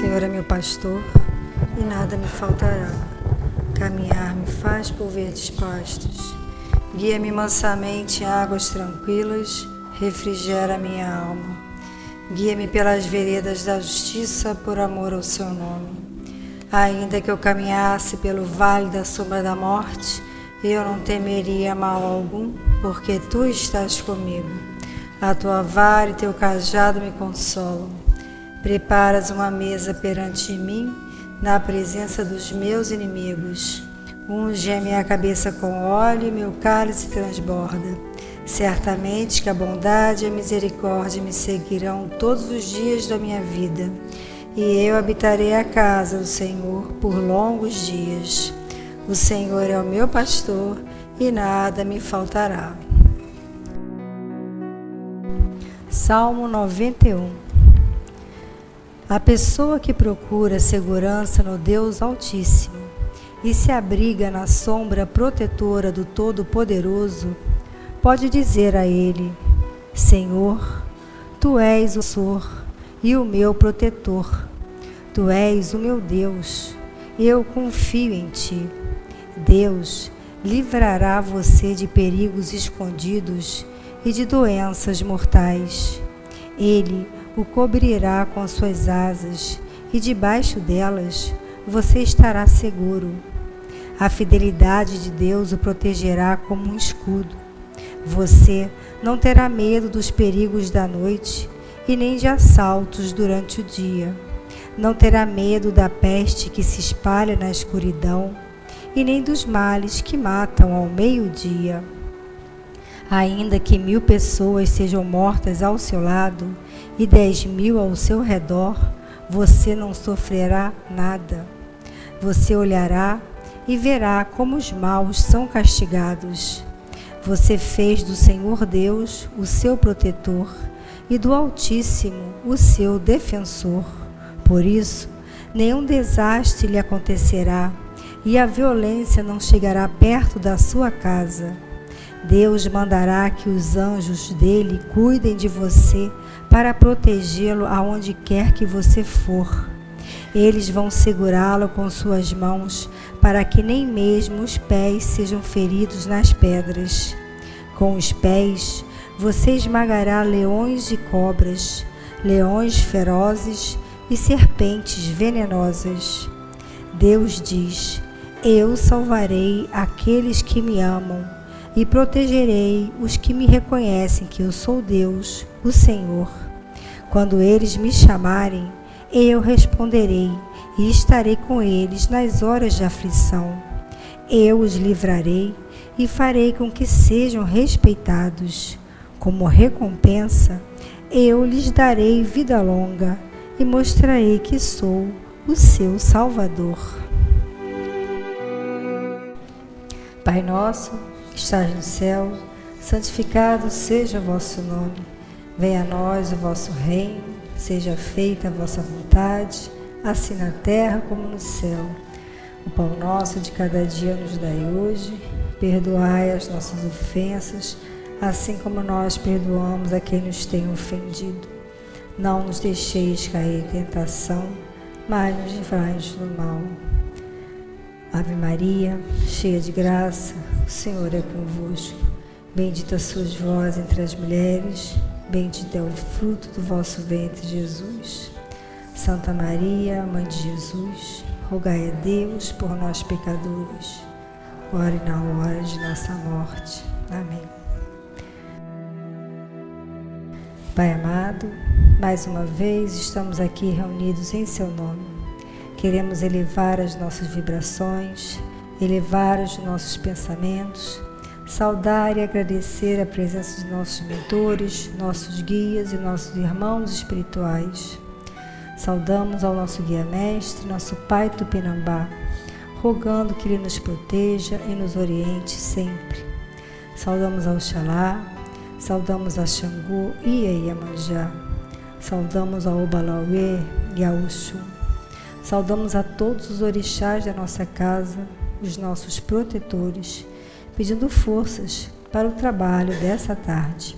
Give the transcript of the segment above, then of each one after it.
Senhor é meu pastor e nada me faltará. Caminhar me faz por verdes pastos. Guia-me mansamente em águas tranquilas, refrigera minha alma. Guia-me pelas veredas da justiça por amor ao seu nome. Ainda que eu caminhasse pelo vale da sombra da morte, eu não temeria mal algum, porque tu estás comigo. A tua vara e teu cajado me consolam. Preparas uma mesa perante mim, na presença dos meus inimigos. Unge a minha cabeça com óleo e meu cálice transborda. Certamente que a bondade e a misericórdia me seguirão todos os dias da minha vida, e eu habitarei a casa do Senhor por longos dias. O Senhor é o meu pastor e nada me faltará. Salmo 91. A pessoa que procura segurança no Deus Altíssimo e se abriga na sombra protetora do Todo-Poderoso, pode dizer a Ele: Senhor, Tu és o Senhor e o meu protetor. Tu és o meu Deus, eu confio em Ti. Deus livrará você de perigos escondidos e de doenças mortais. Ele o cobrirá com suas asas e debaixo delas você estará seguro. A fidelidade de Deus o protegerá como um escudo. Você não terá medo dos perigos da noite e nem de assaltos durante o dia. Não terá medo da peste que se espalha na escuridão e nem dos males que matam ao meio-dia. Ainda que 1000 pessoas sejam mortas ao seu lado e 10.000 ao seu redor, você não sofrerá nada. Você olhará e verá como os maus são castigados. Você fez do Senhor Deus o seu protetor e do Altíssimo o seu defensor. Por isso, nenhum desastre lhe acontecerá e a violência não chegará perto da sua casa. Deus mandará que os anjos dele cuidem de você para protegê-lo aonde quer que você for. Eles vão segurá-lo com suas mãos para que nem mesmo os pés sejam feridos nas pedras. Com os pés você esmagará leões e cobras, leões ferozes e serpentes venenosas. Deus diz: Eu salvarei aqueles que me amam e protegerei os que me reconhecem que eu sou Deus, o Senhor. Quando eles me chamarem, eu responderei e estarei com eles nas horas de aflição. Eu os livrarei e farei com que sejam respeitados. Como recompensa, eu lhes darei vida longa e mostrarei que sou o seu Salvador. Pai nosso, que estás no céu, santificado seja o vosso nome. Venha a nós o vosso reino, seja feita a vossa vontade, assim na terra como no céu. O pão nosso de cada dia nos dai hoje, perdoai as nossas ofensas, assim como nós perdoamos a quem nos tem ofendido. Não nos deixeis cair em tentação, mas nos livrai-nos do mal. Ave Maria, cheia de graça, o Senhor é convosco. Bendita sois vós entre as mulheres, bendito é o fruto do vosso ventre, Jesus. Santa Maria, Mãe de Jesus, rogai a Deus por nós pecadores, agora e na hora de nossa morte. Amém. Pai amado, mais uma vez estamos aqui reunidos em seu nome. Queremos elevar as nossas vibrações, elevar os nossos pensamentos, saudar e agradecer a presença de nossos mentores, nossos guias e nossos irmãos espirituais. Saudamos ao nosso guia-mestre, nosso Pai Tupinambá, rogando que Ele nos proteja e nos oriente sempre. Saudamos ao Oxalá, saudamos a Xangô e a Iemanjá, saudamos ao Obalauê e ao Oxum. Saudamos a todos os orixás da nossa casa, os nossos protetores, pedindo forças para o trabalho dessa tarde.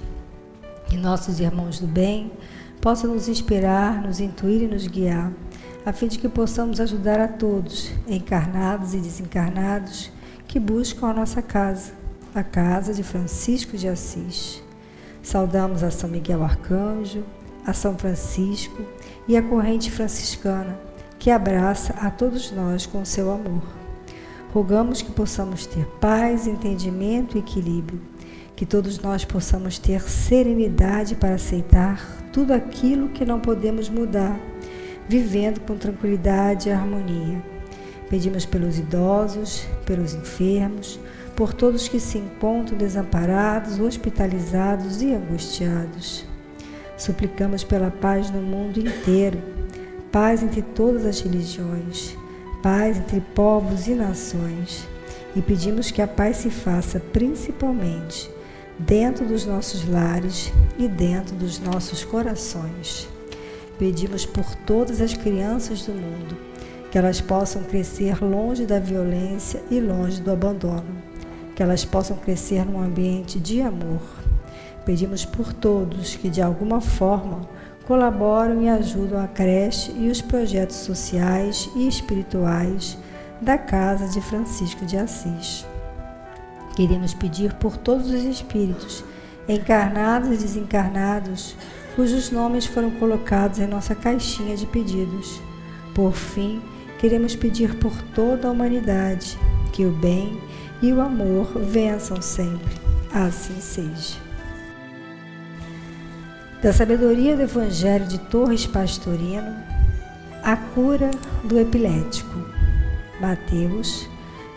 E nossos irmãos do bem possam nos inspirar, nos intuir e nos guiar, a fim de que possamos ajudar a todos, encarnados e desencarnados, que buscam a nossa casa, a casa de Francisco de Assis. Saudamos a São Miguel Arcanjo, a São Francisco e a corrente franciscana, que abraça a todos nós com seu amor. Rogamos que possamos ter paz, entendimento e equilíbrio, que todos nós possamos ter serenidade para aceitar tudo aquilo que não podemos mudar, vivendo com tranquilidade e harmonia. Pedimos pelos idosos, pelos enfermos, por todos que se encontram desamparados, hospitalizados e angustiados. Suplicamos pela paz no mundo inteiro, paz entre todas as religiões, paz entre povos e nações, e pedimos que a paz se faça principalmente dentro dos nossos lares e dentro dos nossos corações. Pedimos por todas as crianças do mundo, que elas possam crescer longe da violência e longe do abandono, que elas possam crescer num ambiente de amor. Pedimos por todos que, de alguma forma, colaboram e ajudam a creche e os projetos sociais e espirituais da Casa de Francisco de Assis. Queremos pedir por todos os espíritos, encarnados e desencarnados, cujos nomes foram colocados em nossa caixinha de pedidos. Por fim, queremos pedir por toda a humanidade, que o bem e o amor vençam sempre. Assim seja. Da sabedoria do Evangelho de Torres Pastorino, a cura do epilético. Mateus,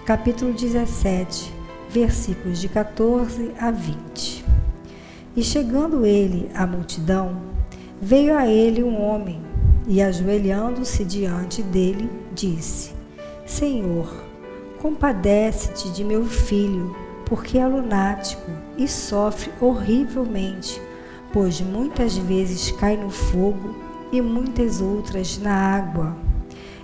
capítulo 17, versículos de 14 a 20. E chegando ele à multidão, veio a ele um homem, e ajoelhando-se diante dele, disse: Senhor, compadece-te de meu filho, porque é lunático e sofre horrivelmente, pois muitas vezes cai no fogo e muitas outras na água.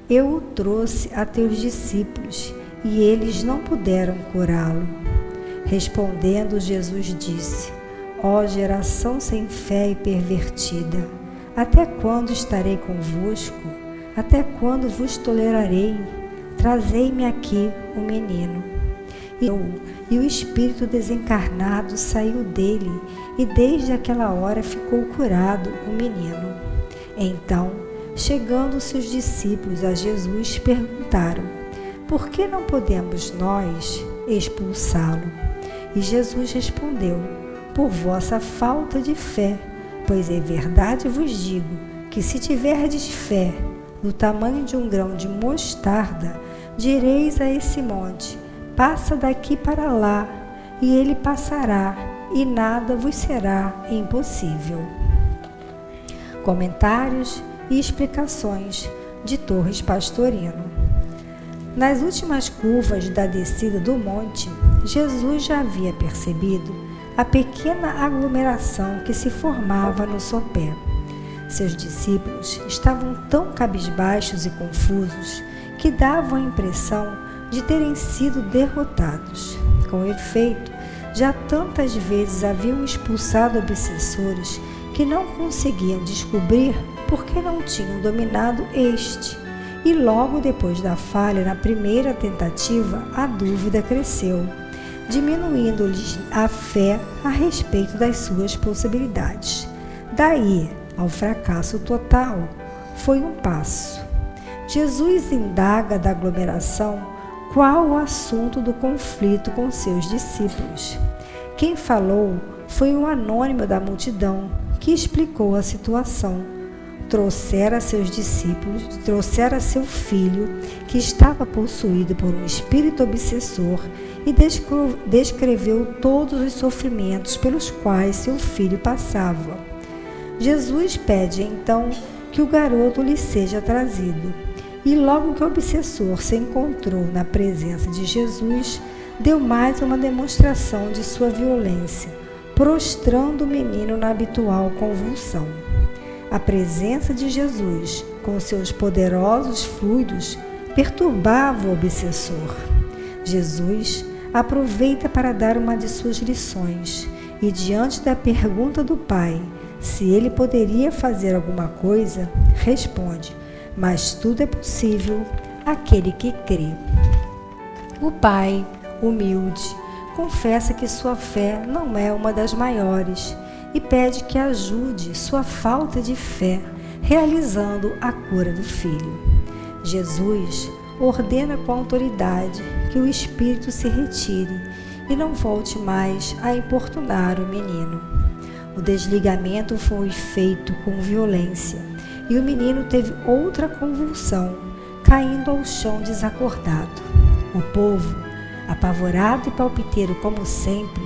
Eu o trouxe a teus discípulos, e eles não puderam curá-lo. Respondendo, Jesus disse: Ó geração sem fé e pervertida, até quando estarei convosco? Até quando vos tolerarei? Trazei-me aqui o menino. E o espírito desencarnado saiu dele, e desde aquela hora ficou curado o menino. Então, chegando-se os discípulos a Jesus, perguntaram: Por que não podemos nós expulsá-lo? E Jesus respondeu: Por vossa falta de fé, pois em verdade vos digo que se tiverdes fé do tamanho de um grão de mostarda, direis a esse monte: passa daqui para lá, e ele passará, e nada vos será impossível. Comentários e explicações de Torres Pastorino. Nas últimas curvas da descida do monte, Jesus já havia percebido a pequena aglomeração que se formava no sopé. Seus discípulos estavam tão cabisbaixos e confusos que davam a impressão de terem sido derrotados. Com efeito, já tantas vezes haviam expulsado obsessores que não conseguiam descobrir por que não tinham dominado este. E logo depois da falha na primeira tentativa, a dúvida cresceu, diminuindo-lhes a fé a respeito das suas possibilidades. Daí ao fracasso total, foi um passo. Jesus indaga da aglomeração qual o assunto do conflito com seus discípulos. Quem falou foi um anônimo da multidão, que explicou a situação. Trouxera seus discípulos, trouxera seu filho, que estava possuído por um espírito obsessor, e descreveu todos os sofrimentos pelos quais seu filho passava. Jesus pede então que o garoto lhe seja trazido, e logo que o obsessor se encontrou na presença de Jesus, deu mais uma demonstração de sua violência, prostrando o menino na habitual convulsão. A presença de Jesus, com seus poderosos fluidos, perturbava o obsessor. Jesus aproveita para dar uma de suas lições e, diante da pergunta do pai se ele poderia fazer alguma coisa, responde: mas tudo é possível àquele que crê. O pai, humilde, confessa que sua fé não é uma das maiores e pede que ajude sua falta de fé, realizando a cura do filho. Jesus ordena com autoridade que o espírito se retire e não volte mais a importunar o menino. O desligamento foi feito com violência e o menino teve outra convulsão, caindo ao chão desacordado. O povo, apavorado e palpiteiro como sempre,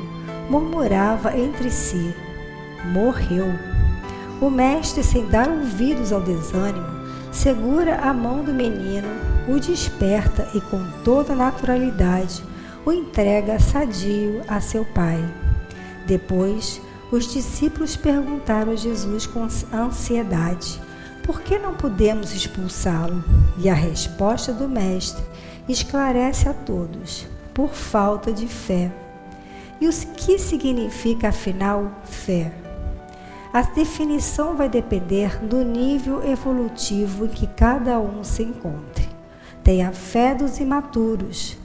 murmurava entre si: morreu. O mestre, sem dar ouvidos ao desânimo, segura a mão do menino, o desperta e com toda naturalidade o entrega sadio a seu pai. Depois, os discípulos perguntaram a Jesus com ansiedade: por que não podemos expulsá-lo? E a resposta do mestre esclarece a todos: por falta de fé. E o que significa, afinal, fé? A definição vai depender do nível evolutivo em que cada um se encontre. Tem a fé dos imaturos,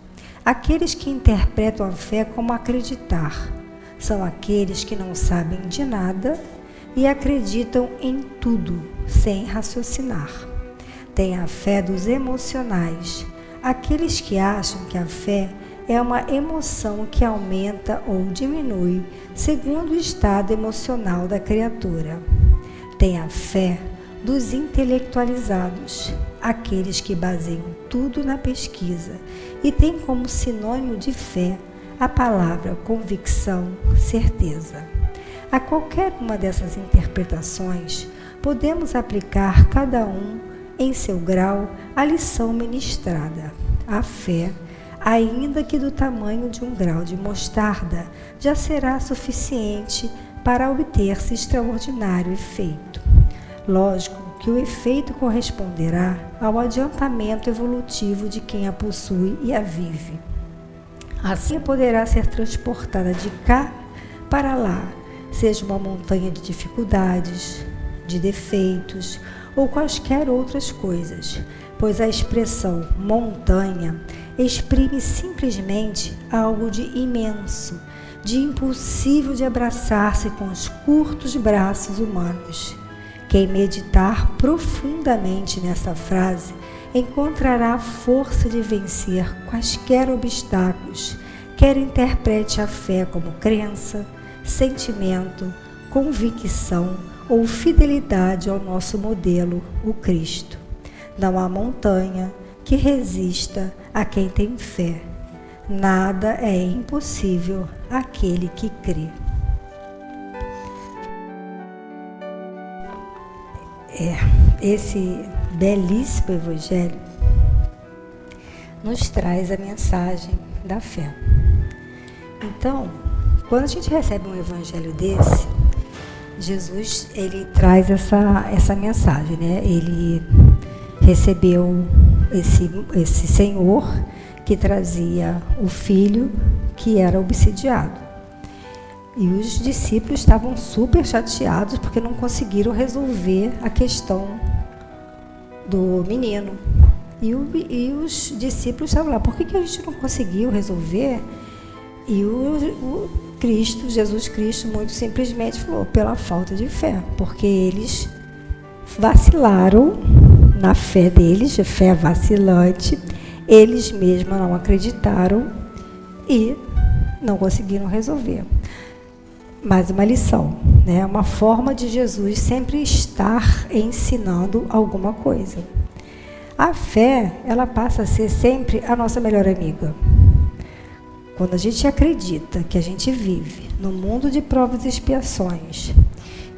aqueles que interpretam a fé como acreditar. São aqueles que não sabem de nada e acreditam em tudo, sem raciocinar. Tem a fé dos emocionais, aqueles que acham que a fé é uma emoção que aumenta ou diminui segundo o estado emocional da criatura. Tem a fé dos intelectualizados, aqueles que baseiam tudo na pesquisa e têm como sinônimo de fé a palavra convicção, certeza. A qualquer uma dessas interpretações, podemos aplicar cada um, em seu grau, a lição ministrada. A fé, ainda que do tamanho de um grão de mostarda, já será suficiente para obter-se extraordinário efeito. Lógico que o efeito corresponderá ao adiantamento evolutivo de quem a possui e a vive. Assim poderá ser transportada de cá para lá, seja uma montanha de dificuldades, de defeitos ou quaisquer outras coisas, pois a expressão montanha exprime simplesmente algo de imenso, de impossível de abraçar-se com os curtos braços humanos. Quem meditar profundamente nessa frase encontrará a força de vencer quaisquer obstáculos, quer interprete a fé como crença, sentimento, convicção ou fidelidade ao nosso modelo, o Cristo. Não há montanha que resista a quem tem fé. Nada é impossível àquele que crê. Esse belíssimo evangelho nos traz a mensagem da fé. Então, quando a gente recebe um evangelho desse, Jesus, ele traz essa mensagem, né? Ele recebeu esse Senhor que trazia o filho que era obsidiado. E os discípulos estavam super chateados porque não conseguiram resolver a questão do menino. E os discípulos estavam lá: por que a gente não conseguiu resolver? E o Cristo, Jesus Cristo, muito simplesmente falou: pela falta de fé, porque eles vacilaram na fé deles, a fé vacilante, eles mesmos não acreditaram e não conseguiram resolver. Mais uma lição, né? Uma forma de Jesus sempre estar ensinando alguma coisa. A fé, ela passa a ser sempre a nossa melhor amiga. Quando a gente acredita que a gente vive no mundo de provas e expiações,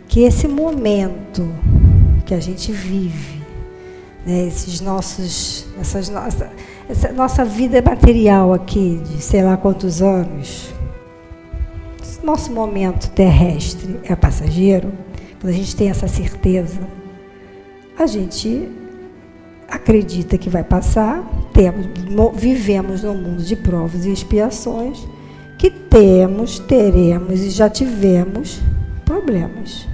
que esse momento que a gente vive, né, essa nossa vida material aqui, de sei lá quantos anos, nosso momento terrestre é passageiro, quando a gente tem essa certeza, a gente acredita que vai passar, vivemos num mundo de provas e expiações, que teremos e já tivemos problemas.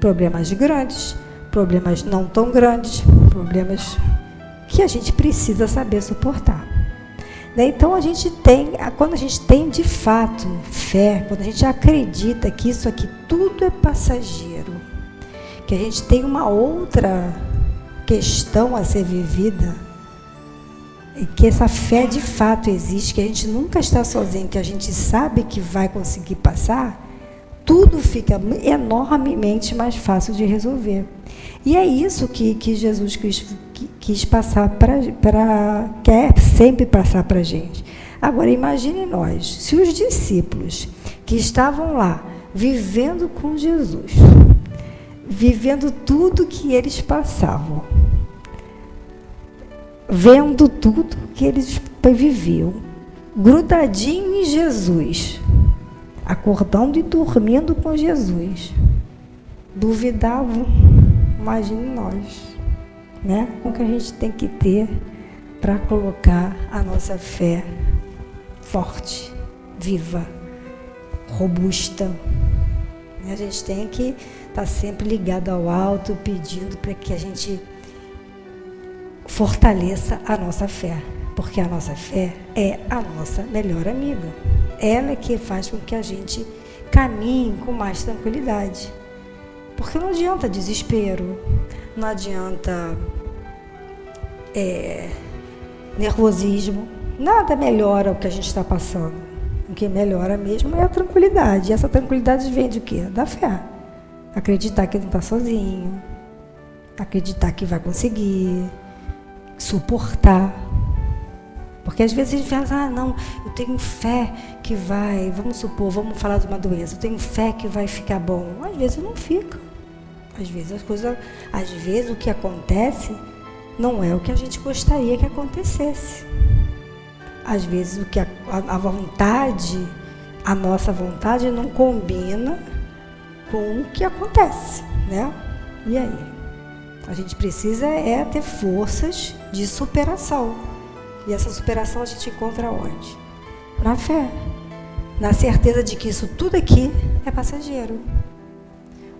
Problemas grandes, problemas não tão grandes, problemas que a gente precisa saber suportar. Então, quando a gente tem de fato fé, quando a gente acredita que isso aqui tudo é passageiro, que a gente tem uma outra questão a ser vivida, e que essa fé de fato existe, que a gente nunca está sozinho, que a gente sabe que vai conseguir passar, tudo fica enormemente mais fácil de resolver. E é isso que Jesus quis passar quer sempre passar para a gente. Agora, imagine nós, se os discípulos que estavam lá, vivendo com Jesus, vivendo tudo que eles passavam, vendo tudo que eles viviam, grudadinho em Jesus, acordando e dormindo com Jesus, duvidavam, imagine nós, né? O que a gente tem que ter para colocar a nossa fé forte, viva, robusta. A gente tem que estar sempre ligado ao alto, pedindo para que a gente fortaleça a nossa fé, porque a nossa fé é a nossa melhor amiga. Ela é que faz com que a gente caminhe com mais tranquilidade. Porque não adianta desespero, não adianta nervosismo, nada melhora o que a gente está passando. O que melhora mesmo é a tranquilidade. E essa tranquilidade vem de quê? Da fé. Acreditar que não está sozinho, acreditar que vai conseguir, suportar. Porque às vezes a gente fala, não, eu tenho fé que vai, vamos supor, vamos falar de uma doença, eu tenho fé que vai ficar bom. Às vezes não fica. Às vezes o que acontece não é o que a gente gostaria que acontecesse. Às vezes o que a vontade, a nossa vontade não combina com o que acontece, né? E aí? A gente precisa ter forças de superação. E essa superação a gente encontra onde? Na fé. Na certeza de que isso tudo aqui é passageiro.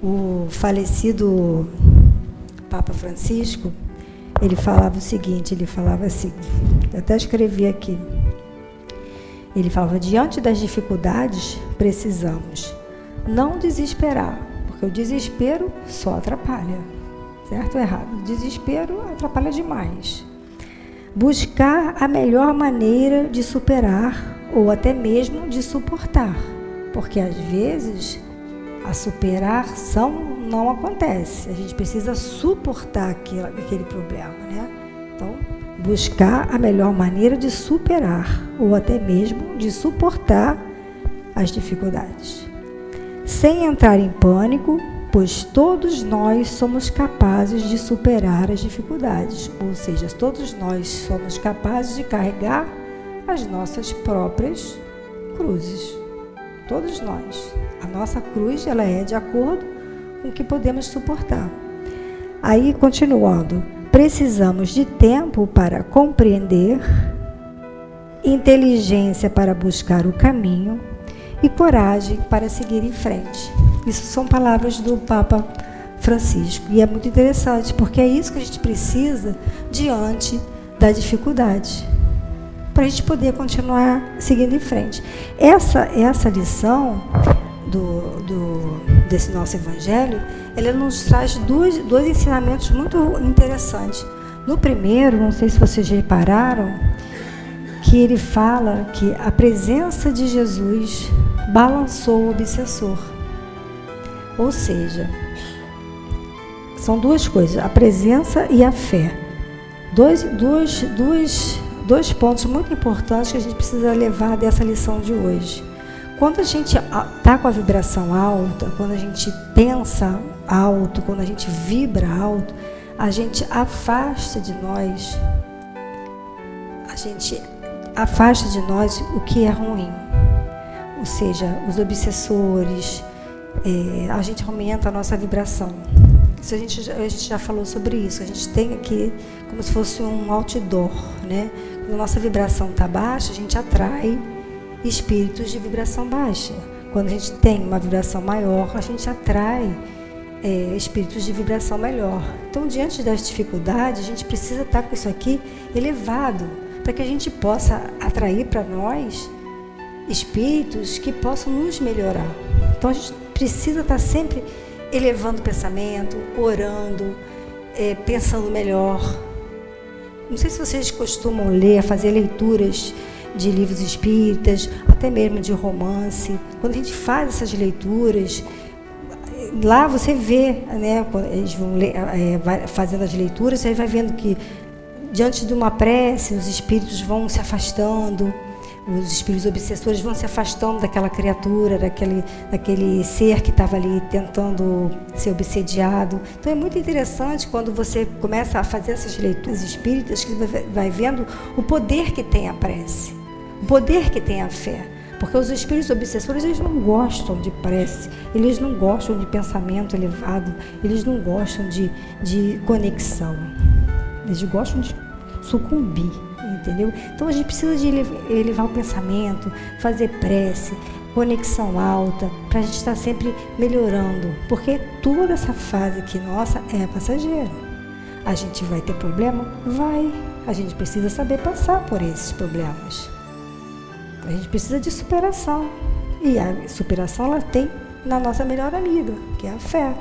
O falecido Papa Francisco, ele falava o seguinte, ele falava assim, eu até escrevi aqui, ele falava, diante das dificuldades, precisamos não desesperar, porque o desespero só atrapalha, certo ou errado? O desespero atrapalha demais. Buscar a melhor maneira de superar ou até mesmo de suportar, porque às vezes a superação não acontece, a gente precisa suportar aquele problema, né? Então, buscar a melhor maneira de superar ou até mesmo de suportar as dificuldades, sem entrar em pânico, pois todos nós somos capazes de superar as dificuldades, ou seja, todos nós somos capazes de carregar as nossas próprias cruzes. Todos nós. A nossa cruz, ela é de acordo com o que podemos suportar. Aí, continuando, precisamos de tempo para compreender, inteligência para buscar o caminho e coragem para seguir em frente. Isso são palavras do Papa Francisco. E é muito interessante, porque é isso que a gente precisa diante da dificuldade, para a gente poder continuar seguindo em frente. Essa lição desse nosso evangelho, ela nos traz dois ensinamentos muito interessantes. No primeiro, não sei se vocês repararam, que ele fala que a presença de Jesus balançou o obsessor. Ou seja, são duas coisas, a presença e a fé. Dois pontos muito importantes que a gente precisa levar dessa lição de hoje. Quando a gente está com a vibração alta, quando a gente pensa alto, quando a gente vibra alto, a gente afasta de nós o que é ruim. Ou seja, os obsessores, a gente aumenta a nossa vibração. Isso a gente já falou sobre isso. A gente tem aqui como se fosse um outdoor, né? Quando a nossa vibração está baixa, a gente atrai espíritos de vibração baixa. Quando a gente tem uma vibração maior, a gente atrai espíritos de vibração melhor. Então, diante das dificuldades, a gente precisa estar com isso aqui elevado, para que a gente possa atrair para nós espíritos que possam nos melhorar. Então, a gente precisa estar sempre elevando o pensamento, orando, pensando melhor. Não sei se vocês costumam ler, fazer leituras de livros espíritas, até mesmo de romance. Quando a gente faz essas leituras, lá você vê, né, quando eles vão fazendo as leituras, você vai vendo que diante de uma prece, os espíritos vão se afastando, os espíritos obsessores vão se afastando daquela criatura, daquele ser que estava ali tentando ser obsediado. Então é muito interessante quando você começa a fazer essas leituras espíritas, que vai vendo o poder que tem a prece, o poder que tem a fé. Porque os espíritos obsessores, eles não gostam de prece, eles não gostam de pensamento elevado, eles não gostam de conexão, eles gostam de sucumbir, entendeu? Então a gente precisa de elevar o pensamento, fazer prece, conexão alta, para a gente estar sempre melhorando, porque toda essa fase aqui nossa é passageira. A gente vai ter problema? Vai. A gente precisa saber passar por esses problemas. A gente precisa de superação. E a superação ela tem na nossa melhor amiga, que é a fé.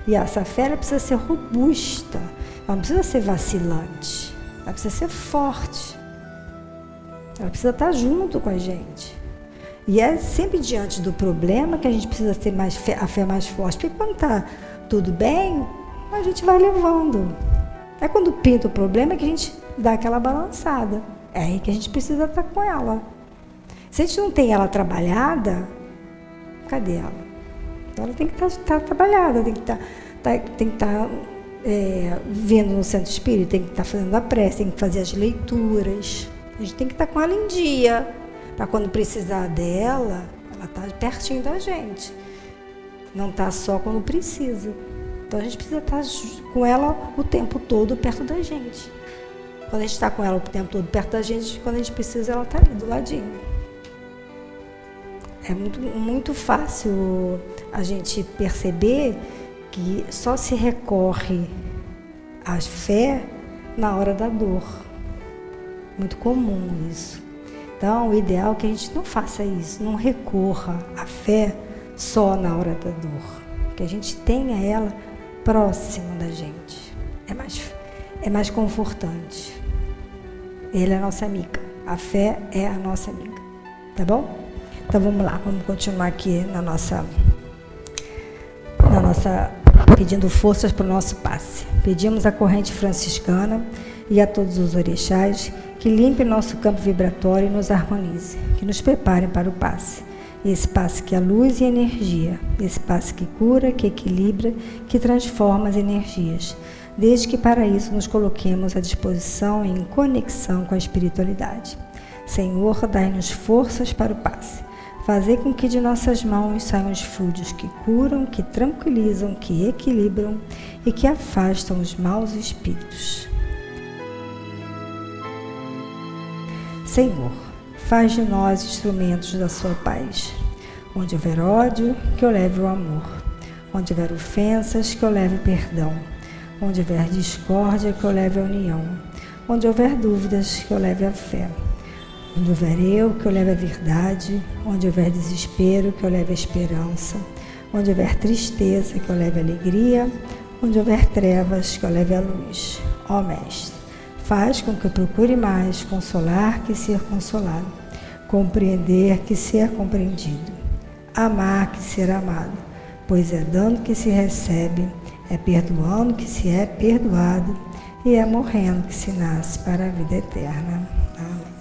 E essa fé ela precisa ser robusta, ela não precisa ser vacilante, ela precisa ser forte. Ela precisa estar junto com a gente. E é sempre diante do problema que a gente precisa ter a fé mais forte. Porque quando está tudo bem, a gente vai levando. É quando pinta o problema que a gente dá aquela balançada. É aí que a gente precisa estar com ela. Se a gente não tem ela trabalhada, cadê ela? Então ela tem que estar trabalhada, tem que estar vindo no centro espírita, tem que estar fazendo a prece, tem que fazer as leituras. A gente tem que estar com ela em dia, para quando precisar dela, ela está pertinho da gente. Não está só quando precisa. Então a gente precisa estar com ela o tempo todo perto da gente. Quando a gente está com ela o tempo todo perto da gente, quando a gente precisa, ela está ali do ladinho. É muito fácil a gente perceber que só se recorre à fé na hora da dor. Muito comum isso. Então, o ideal é que a gente não faça isso, não recorra à fé só na hora da dor. Que a gente tenha ela próximo da gente. É mais confortante. Ela é a nossa amiga. A fé é a nossa amiga. Tá bom? Então vamos lá, vamos continuar aqui na nossa pedindo forças para o nosso passe. Pedimos à corrente franciscana e a todos os orixás que limpem nosso campo vibratório e nos harmonize, que nos preparem para o passe. Esse passe que é luz e energia, esse passe que cura, que equilibra, que transforma as energias, desde que para isso nos coloquemos à disposição e em conexão com a espiritualidade. Senhor, dai-nos forças para o passe. Fazer com que de nossas mãos saiam os fluidos que curam, que tranquilizam, que equilibram e que afastam os maus espíritos. Senhor, faz de nós instrumentos da sua paz. Onde houver ódio, que eu leve o amor. Onde houver ofensas, que eu leve perdão. Onde houver discórdia, que eu leve a união. Onde houver dúvidas, que eu leve a fé. Onde houver eu, que eu leve a verdade. Onde houver desespero, que eu leve a esperança. Onde houver tristeza, que eu leve a alegria. Onde houver trevas, que eu leve a luz. Ó Mestre, faz com que eu procure mais consolar que ser consolado, compreender que ser compreendido, amar que ser amado, pois é dando que se recebe, é perdoando que se é perdoado e é morrendo que se nasce para a vida eterna. Amém.